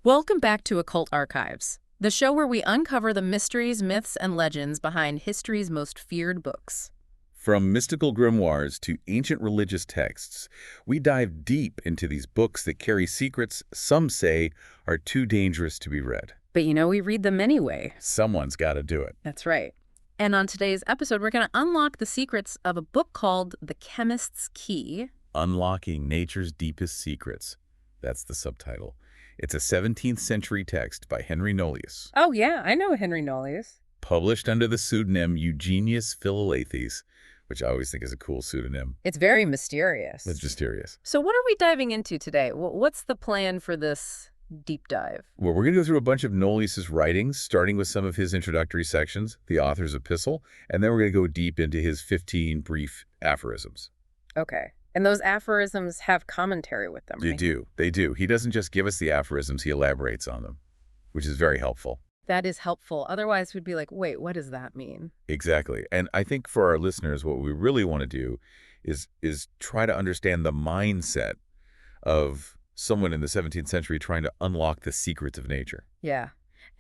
Welcome back to Occult Archives, the show where we uncover the mysteries, myths, and legends behind history's most feared books. From mystical grimoires to ancient religious texts, we dive deep into these books that carry secrets some say are too dangerous to be read. But we read them anyway. Someone's got to do it. That's right. And on today's episode, we're going to unlock the secrets of a book called The Chemist's Key. Unlocking Nature's Deepest Secrets. That's the subtitle. It's a 17th century text by Henry Nollius. Oh, yeah, I know Henry Nollius. Published under the pseudonym Eugenius Philalethes, which I always think is a cool pseudonym. It's very mysterious. It's mysterious. So what are we diving into today? What's the plan for this deep dive? Well, we're going to go through a bunch of Nollius's writings, starting with some of his introductory sections, the author's epistle, and then we're going to go deep into his 15 brief aphorisms. Okay. And those aphorisms have commentary with them, right? They do. He doesn't just give us the aphorisms, he elaborates on them, which is very helpful. That is helpful. Otherwise, we'd be like, wait, what does that mean? Exactly. And I think for our listeners, what we really want to do is try to understand the mindset of someone in the 17th century trying to unlock the secrets of nature. Yeah.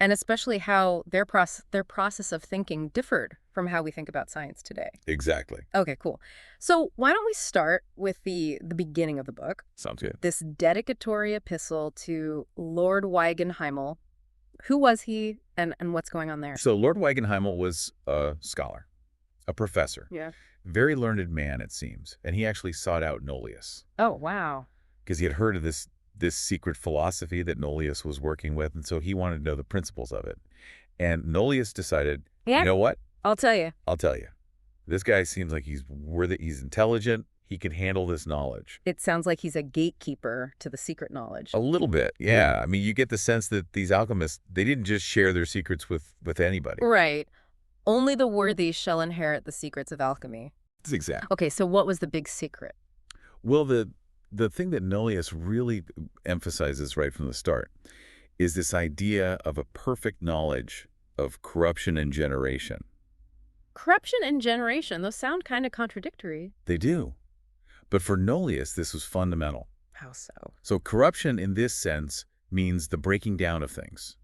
And especially how their process of thinking differed from how we think about science today. Exactly. Okay, cool. So why don't we start with the beginning of the book? Sounds good. This dedicatory epistle to Lord Weigenheimel. Who was he and what's going on there? So Lord Weigenheimel was a scholar, a professor. Yeah. Very learned man, it seems. And he actually sought out Nollius. Oh, wow. Because he had heard of this secret philosophy that Nollius was working with, and so he wanted to know the principles of it. And Nollius decided, You know what? I'll tell you. I'll tell you. This guy seems like he's worthy, he's intelligent, he can handle this knowledge. It sounds like he's a gatekeeper to the secret knowledge. A little bit, yeah. I mean, you get the sense that these alchemists, they didn't just share their secrets with anybody. Right. Only the worthy shall inherit the secrets of alchemy. That's exact. Okay, so what was the big secret? Well, the thing that Nollius really emphasizes right from the start is this idea of a perfect knowledge of corruption and generation. Corruption and generation, those sound kind of contradictory. They do. But for Nollius, this was fundamental. How so? So corruption in this sense means the breaking down of things,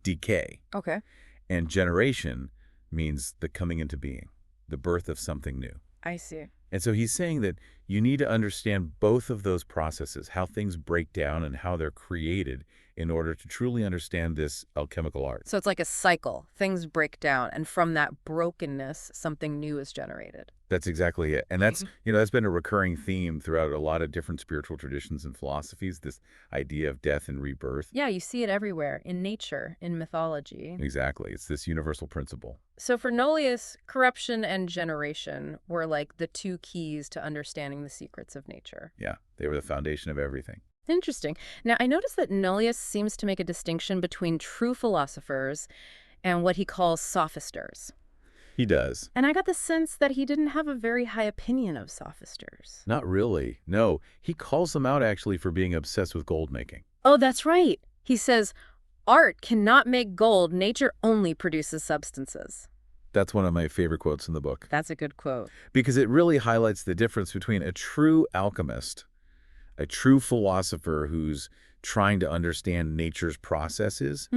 decay. Okay. And generation means the coming into being, the birth of something new. I see. And so he's saying that you need to understand both of those processes, how things break down and how they're created in order to truly understand this alchemical art. So it's like a cycle. Things break down, and from that brokenness, something new is generated. That's exactly it. And that's been a recurring theme throughout a lot of different spiritual traditions and philosophies, this idea of death and rebirth. Yeah, you see it everywhere, in nature, in mythology. Exactly. It's this universal principle. So for Nollius, corruption and generation were like the two keys to understanding the secrets of nature. Yeah, they were the foundation of everything. Interesting. Now, I noticed that Nollius seems to make a distinction between true philosophers and what he calls sophisters. He does. And I got the sense that he didn't have a very high opinion of sophisters. Not really. No, he calls them out actually for being obsessed with gold making. Oh, that's right. He says, art cannot make gold. Nature only produces substances. That's one of my favorite quotes in the book. That's a good quote. Because it really highlights the difference between a true alchemist, a true philosopher who's trying to understand nature's processes,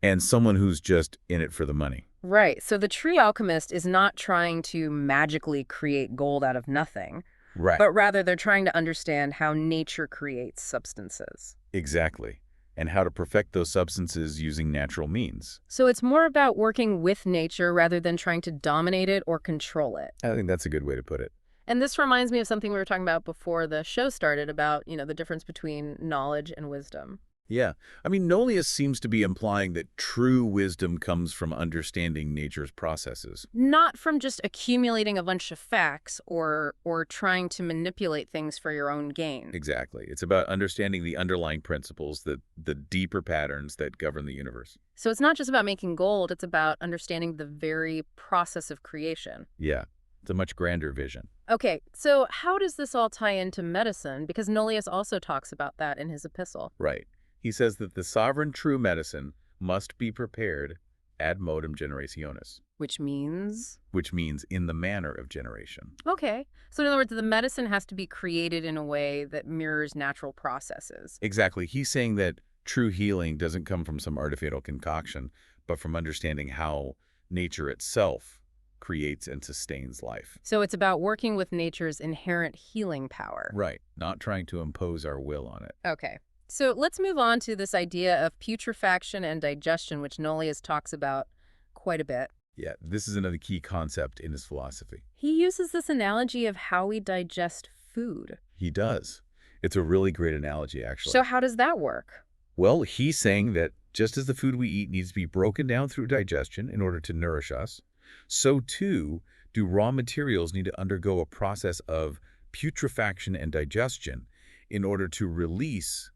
and someone who's just in it for the money. Right. So the true alchemist is not trying to magically create gold out of nothing. Right. But rather they're trying to understand how nature creates substances. Exactly. And how to perfect those substances using natural means. So it's more about working with nature rather than trying to dominate it or control it. I think that's a good way to put it. And this reminds me of something we were talking about before the show started about, the difference between knowledge and wisdom. Yeah. I mean, Nollius seems to be implying that true wisdom comes from understanding nature's processes. Not from just accumulating a bunch of facts or trying to manipulate things for your own gain. Exactly. It's about understanding the underlying principles, the deeper patterns that govern the universe. So it's not just about making gold, it's about understanding the very process of creation. Yeah. It's a much grander vision. Okay, so how does this all tie into medicine? Because Nollius also talks about that in his epistle. Right. He says that the sovereign true medicine must be prepared ad modum generationis. Which means? Which means in the manner of generation. Okay. So in other words, the medicine has to be created in a way that mirrors natural processes. Exactly. He's saying that True healing doesn't come from some artificial concoction, but from understanding how nature itself creates and sustains life. So it's about working with nature's inherent healing power. Right, not trying to impose our will on it. Okay. So let's move on to this idea of putrefaction and digestion, which Nollius talks about quite a bit. Yeah, this is another key concept in his philosophy. He uses this analogy of how we digest food. He does. It's a really great analogy, actually. So how does that work? Well, he's saying that just as the food we eat needs to be broken down through digestion in order to nourish us, so too do raw materials need to undergo a process of putrefaction and digestion in order to release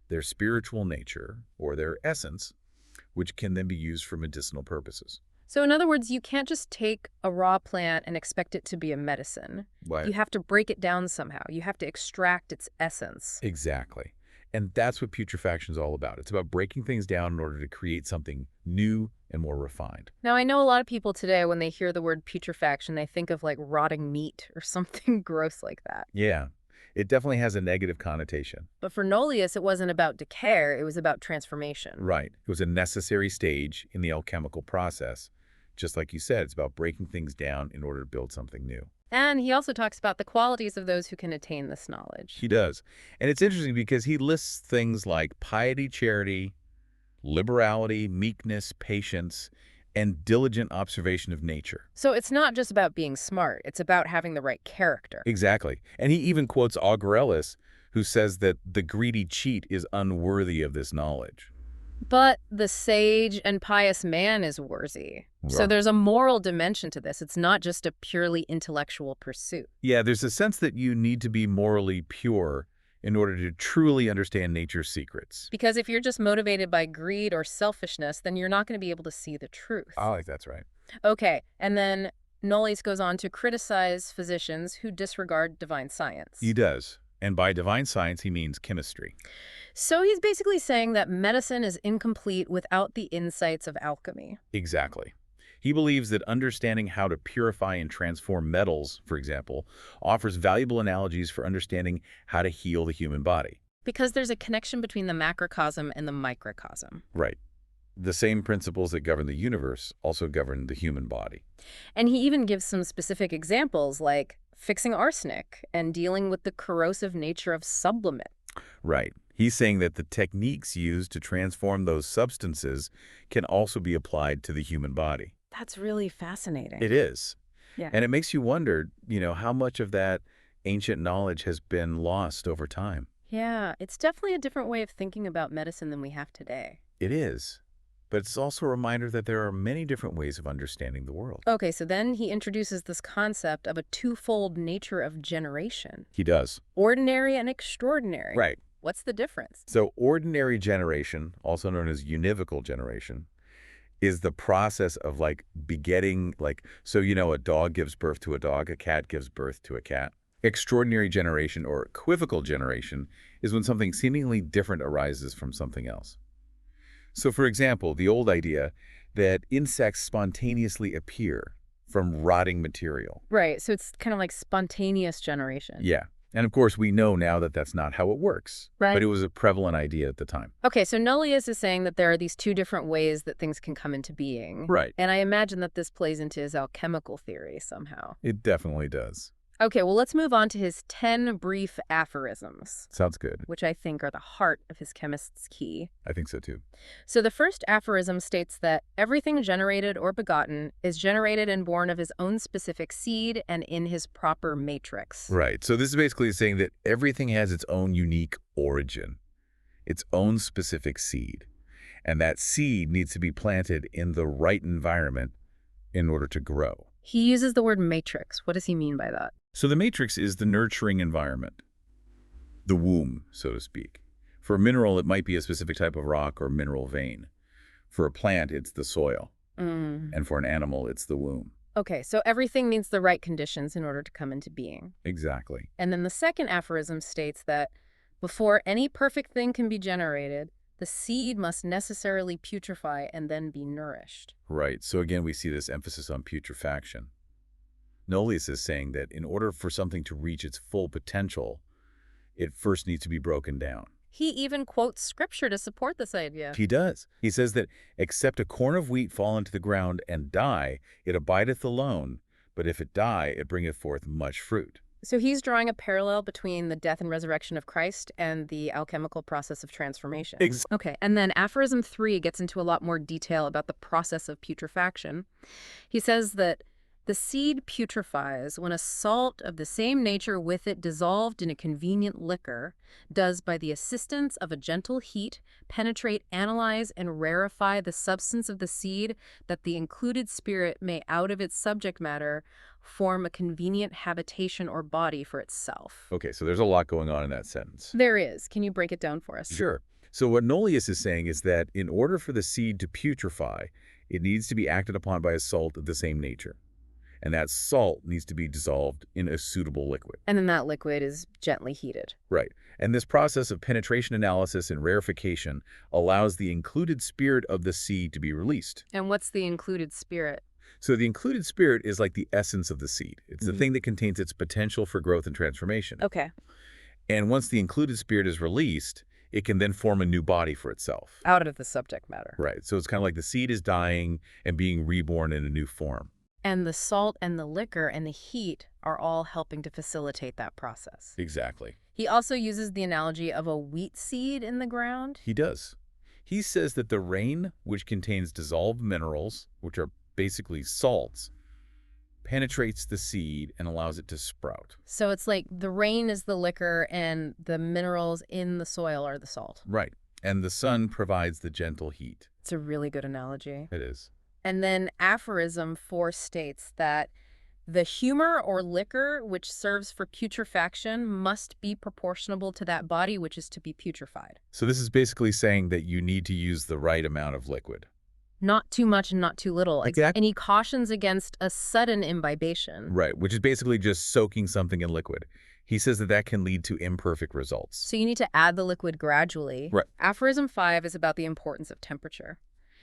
their spiritual nature or their essence, which can then be used for medicinal purposes. So in other words, you can't just take a raw plant and expect it to be a medicine. Right. You have to break it down somehow. You have to extract its essence. Exactly. And that's what putrefaction is all about. It's about breaking things down in order to create something new and more refined. Now, I know a lot of people today, when they hear the word putrefaction, they think of like rotting meat or something gross like that. Yeah, it definitely has a negative connotation. But for Nollius, it wasn't about decay, it was about transformation. Right. It was a necessary stage in the alchemical process. Just like you said, it's about breaking things down in order to build something new. And he also talks about the qualities of those who can attain this knowledge. He does. And it's interesting because he lists things like piety, charity, liberality, meekness, patience, and diligent observation of nature. So it's not just about being smart, it's about having the right character. Exactly. And he even quotes Aurelius, who says that the greedy cheat is unworthy of this knowledge. But the sage and pious man is worthy. So there's a moral dimension to this. It's not just a purely intellectual pursuit. Yeah, there's a sense that you need to be morally pure in order to truly understand nature's secrets. Because if you're just motivated by greed or selfishness, then you're not going to be able to see the truth. I think that's right. Okay, and then Nollius goes on to criticize physicians who disregard divine science. He does. And by divine science, he means chemistry. So he's basically saying that medicine is incomplete without the insights of alchemy. Exactly. He believes that understanding how to purify and transform metals, for example, offers valuable analogies for understanding how to heal the human body. Because there's a connection between the macrocosm and the microcosm. Right. The same principles that govern the universe also govern the human body. And he even gives some specific examples like fixing arsenic and dealing with the corrosive nature of sublimate. Right. He's saying that the techniques used to transform those substances can also be applied to the human body. That's really fascinating. It is. Yeah. And it makes you wonder, how much of that ancient knowledge has been lost over time. Yeah, it's definitely a different way of thinking about medicine than we have today. It is. But it's also a reminder that there are many different ways of understanding the world. Okay, so then he introduces this concept of a twofold nature of generation. He does. Ordinary and extraordinary. Right. What's the difference? So ordinary generation, also known as univocal generation, is the process of begetting, a dog gives birth to a dog, a cat gives birth to a cat. Extraordinary generation or equivocal generation is when something seemingly different arises from something else. So for example, the old idea that insects spontaneously appear from rotting material. Right, so it's kind of like spontaneous generation. Yeah. And of course, we know now that that's not how it works. Right. But it was a prevalent idea at the time. Okay, so Nollius is saying that there are these two different ways that things can come into being. Right. And I imagine that this plays into his alchemical theory somehow. It definitely does. Okay, well, let's move on to his 10 brief aphorisms, Sounds good. which I think are the heart of his chemist's key. I think so too. So the first aphorism states that everything generated or begotten is generated and born of his own specific seed and in his proper matrix. Right. So this is basically saying that everything has its own unique origin, its own specific seed. And that seed needs to be planted in the right environment in order to grow. He uses the word matrix. What does he mean by that? So the matrix is the nurturing environment, the womb, so to speak. For a mineral, it might be a specific type of rock or mineral vein. For a plant, it's the soil. And for an animal, it's the womb. Okay, so everything needs the right conditions in order to come into being. Exactly. And then the second aphorism states that before any perfect thing can be generated, the seed must necessarily putrefy and then be nourished. Right. So again, we see this emphasis on putrefaction. Nollius is saying that in order for something to reach its full potential, it first needs to be broken down. He even quotes scripture to support this idea. He does. He says that, except a corn of wheat fall into the ground and die, it abideth alone, but if it die, it bringeth forth much fruit. So he's drawing a parallel between the death and resurrection of Christ and the alchemical process of transformation. Okay, and then aphorism 3 gets into a lot more detail about the process of putrefaction. He says that the seed putrefies when a salt of the same nature with it dissolved in a convenient liquor does by the assistance of a gentle heat penetrate, analyze, and rarefy the substance of the seed that the included spirit may out of its subject matter form a convenient habitation or body for itself. Okay, so there's a lot going on in that sentence. There is. Can you break it down for us? Sure. So what Nollius is saying is that in order for the seed to putrefy, it needs to be acted upon by a salt of the same nature. And that salt needs to be dissolved in a suitable liquid. And then that liquid is gently heated. Right. And this process of penetration analysis and rarefication allows the included spirit of the seed to be released. And what's the included spirit? So the included spirit is like the essence of the seed. It's the thing that contains its potential for growth and transformation. Okay. And once the included spirit is released, it can then form a new body for itself. Out of the subject matter. Right. So it's kind of like the seed is dying and being reborn in a new form. And the salt and the liquor and the heat are all helping to facilitate that process. Exactly. He also uses the analogy of a wheat seed in the ground. He does. He says that the rain, which contains dissolved minerals, which are basically salts, penetrates the seed and allows it to sprout. So it's like the rain is the liquor and the minerals in the soil are the salt. Right. And the sun provides the gentle heat. It's a really good analogy. It is. And then aphorism 4 states that the humor or liquor which serves for putrefaction must be proportionable to that body which is to be putrefied. So this is basically saying that you need to use the right amount of liquid. Not too much and not too little. Exactly. And he cautions against a sudden imbibation. Right, which is basically just soaking something in liquid. He says that that can lead to imperfect results. So you need to add the liquid gradually. Right. Aphorism 5 is about the importance of temperature.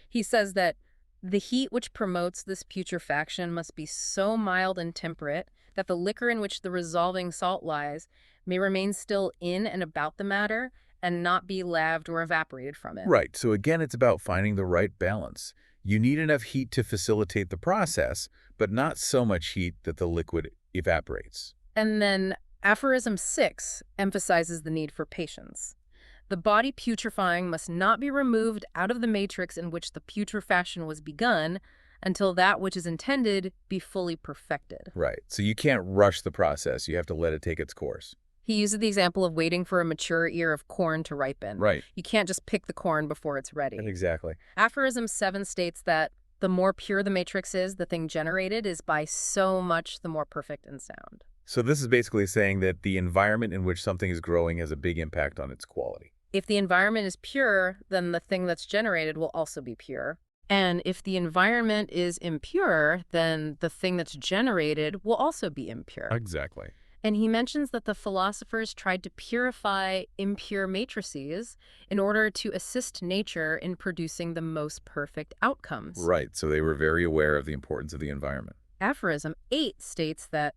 He says that the heat which promotes this putrefaction must be so mild and temperate that the liquor in which the resolving salt lies may remain still in and about the matter and not be laved or evaporated from it. Right. So again, it's about finding the right balance. You need enough heat to facilitate the process, but not so much heat that the liquid evaporates. And then aphorism 6 emphasizes the need for patience. The body putrefying must not be removed out of the matrix in which the putrefaction was begun until that which is intended be fully perfected. Right. So you can't rush the process. You have to let it take its course. He uses the example of waiting for a mature ear of corn to ripen. Right. You can't just pick the corn before it's ready. Exactly. Aphorism 7 states that the more pure the matrix is, the thing generated is by so much the more perfect and sound. So this is basically saying that the environment in which something is growing has a big impact on its quality. If the environment is pure, then the thing that's generated will also be pure. And if the environment is impure, then the thing that's generated will also be impure. Exactly. And he mentions that the philosophers tried to purify impure matrices in order to assist nature in producing the most perfect outcomes. Right. So they were very aware of the importance of the environment. Aphorism 8 states that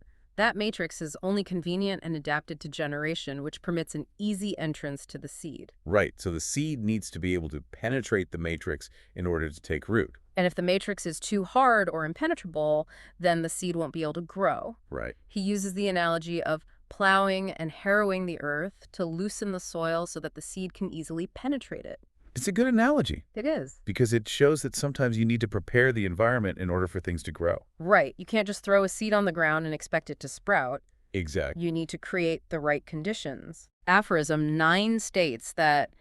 matrix is only convenient and adapted to generation, which permits an easy entrance to the seed. Right. So the seed needs to be able to penetrate the matrix in order to take root. And if the matrix is too hard or impenetrable, then the seed won't be able to grow. Right. He uses the analogy of plowing and harrowing the earth to loosen the soil so that the seed can easily penetrate it. It's a good analogy. It is. Because it shows that sometimes you need to prepare the environment in order for things to grow. Right. You can't just throw a seed on the ground and expect it to sprout. Exactly. You need to create the right conditions. Aphorism 9 states that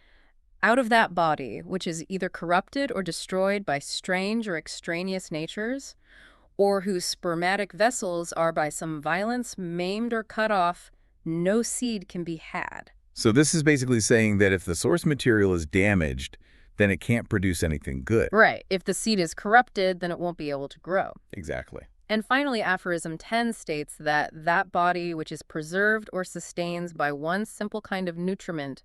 out of that body, which is either corrupted or destroyed by strange or extraneous natures, or whose spermatic vessels are by some violence maimed or cut off, no seed can be had. So this is basically saying that if the source material is damaged, then it can't produce anything good. Right. If the seed is corrupted, then it won't be able to grow. Exactly. And finally, aphorism 10 states that that body which is preserved or sustains by one simple kind of nutriment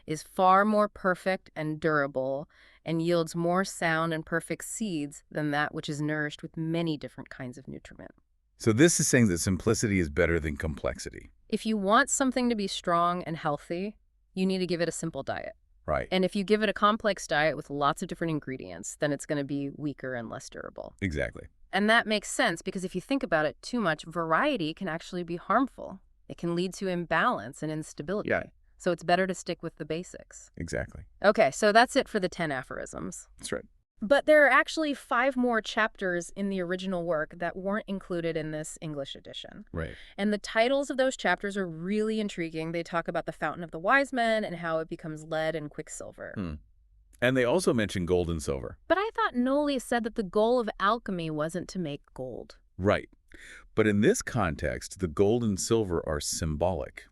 is far more perfect and durable and yields more sound and perfect seeds than that which is nourished with many different kinds of nutriment. So this is saying that simplicity is better than complexity. If you want something to be strong and healthy, you need to give it a simple diet. Right. And if you give it a complex diet with lots of different ingredients, then it's going to be weaker and less durable. Exactly. And that makes sense because if you think about it, too much variety can actually be harmful. It can lead to imbalance and instability. Yeah. So it's better to stick with the basics. Exactly. Okay, so that's it for the 10 aphorisms. That's right. But there are actually 5 more chapters in the original work that weren't included in this English edition. Right. And the titles of those chapters are really intriguing. They talk about the Fountain of the Wise Men and how it becomes lead and quicksilver. And they also mention gold and silver. But I thought Nollius said that the goal of alchemy wasn't to make gold. Right. But in this context, the gold and silver are symbolic.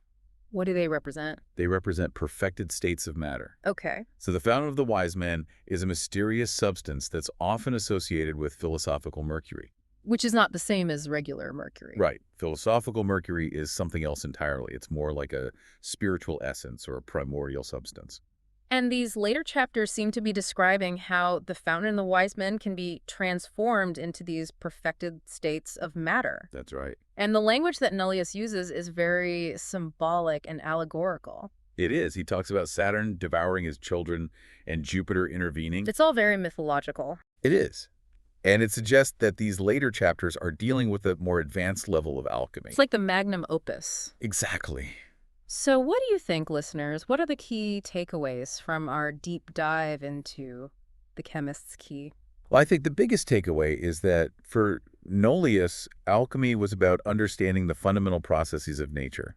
What do they represent? They represent perfected states of matter. Okay. So the Fountain of the Wise Men is a mysterious substance that's often associated with philosophical mercury. Which is not the same as regular mercury. Right. Philosophical mercury is something else entirely. It's more like a spiritual essence or a primordial substance. And these later chapters seem to be describing how the Fountain and the Wise Men can be transformed into these perfected states of matter. That's right. And the language that Nollius uses is very symbolic and allegorical. It is. He talks about Saturn devouring his children and Jupiter intervening. It's all very mythological. It is. And it suggests that these later chapters are dealing with a more advanced level of alchemy. It's like the magnum opus. Exactly. So what do you think, listeners? What are the key takeaways from our deep dive into the Chemist's Key? Well, I think the biggest takeaway is that for Nollius, alchemy was about understanding the fundamental processes of nature.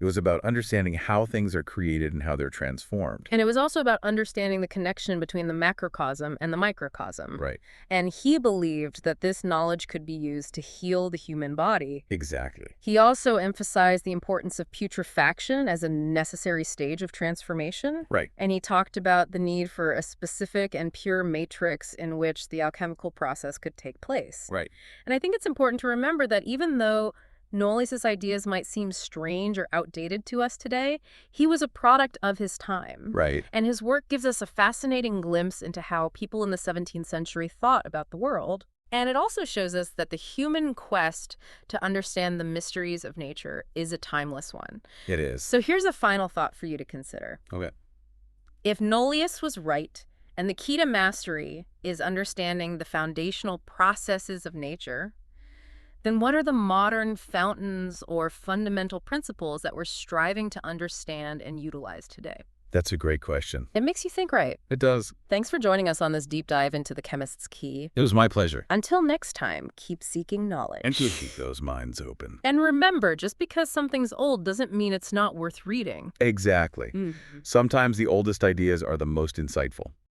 It was about understanding how things are created and how they're transformed. And it was also about understanding the connection between the macrocosm and the microcosm. Right. And he believed that this knowledge could be used to heal the human body. Exactly. He also emphasized the importance of putrefaction as a necessary stage of transformation. Right. And he talked about the need for a specific and pure matrix in which the alchemical process could take place. Right. And I think it's important to remember that even though Nollius' ideas might seem strange or outdated to us today, he was a product of his time. Right. And his work gives us a fascinating glimpse into how people in the 17th century thought about the world. And it also shows us that the human quest to understand the mysteries of nature is a timeless one. It is. So here's a final thought for you to consider. Okay. If Nollius was right, and the key to mastery is understanding the foundational processes of nature, then what are the modern fountains or fundamental principles that we're striving to understand and utilize today? That's a great question. It makes you think, right? It does. Thanks for joining us on this deep dive into the Chemist's Key. It was my pleasure. Until next time, keep seeking knowledge. And to keep those minds open. And remember, just because something's old doesn't mean it's not worth reading. Exactly. Sometimes the oldest ideas are the most insightful.